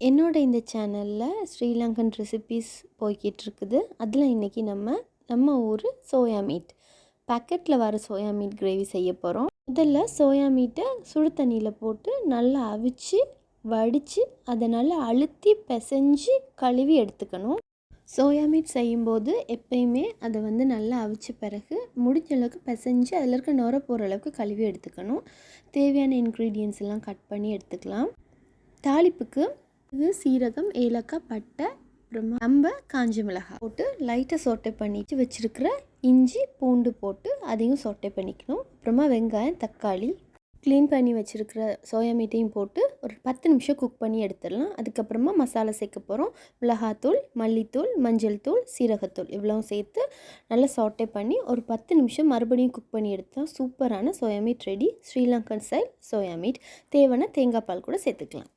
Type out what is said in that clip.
என்னோட இந்த சேனலில் ஸ்ரீலங்கன் ரெசிபீஸ் போய்கிட்டு இருக்குது. அதில் இன்றைக்கி நம்ம ஊர் சோயா மீட் பேக்கெட்டில் வர சோயா மீட் கிரேவி செய்ய போகிறோம். முதல்ல சோயா மீட்டை சுடு தண்ணியில் போட்டு நல்லா அவிச்சு வடித்து அதை நல்லா அழுத்தி பிசைஞ்சு கழுவி எடுத்துக்கணும். சோயா மீட் செய்யும்போது எப்பயுமே அதை நல்லா அவிச்ச பிறகு முடிஞ்ச அளவுக்கு பிசைஞ்சு அதில் இருக்க நுர போகிற அளவுக்கு கழுவி எடுத்துக்கணும். தேவையான இன்க்ரீடியன்ஸ் எல்லாம் கட் பண்ணி எடுத்துக்கலாம். தாளிப்புக்கு இது சீரகம், ஏலக்காய், பட்டை, அப்புறமா நம்ம காஞ்ச மிளகாய் போட்டு லைட்டாக சொட்டை பண்ணிட்டு வச்சுருக்கிற இஞ்சி பூண்டு போட்டு அதையும் சொட்டை பண்ணிக்கணும். அப்புறமா வெங்காயம், தக்காளி, க்ளீன் பண்ணி வச்சுருக்கிற சோயா மீட்டையும் போட்டு ஒரு 10 நிமிஷம் குக் பண்ணி எடுத்துடலாம். அதுக்கப்புறமா மசாலா சேர்க்க போகிறோம். மிளகாத்தூள், மல்லித்தூள், மஞ்சள் தூள், சீரகத்தூள் இவ்வளவும் சேர்த்து நல்லா சாட்டே பண்ணி ஒரு 10 நிமிஷம் மறுபடியும் குக் பண்ணி எடுத்தால் சூப்பரான soya meat ready. Sri Lankan style soya meat. தேவையான தேங்காய் பால் கூட சேர்த்துக்கலாம்.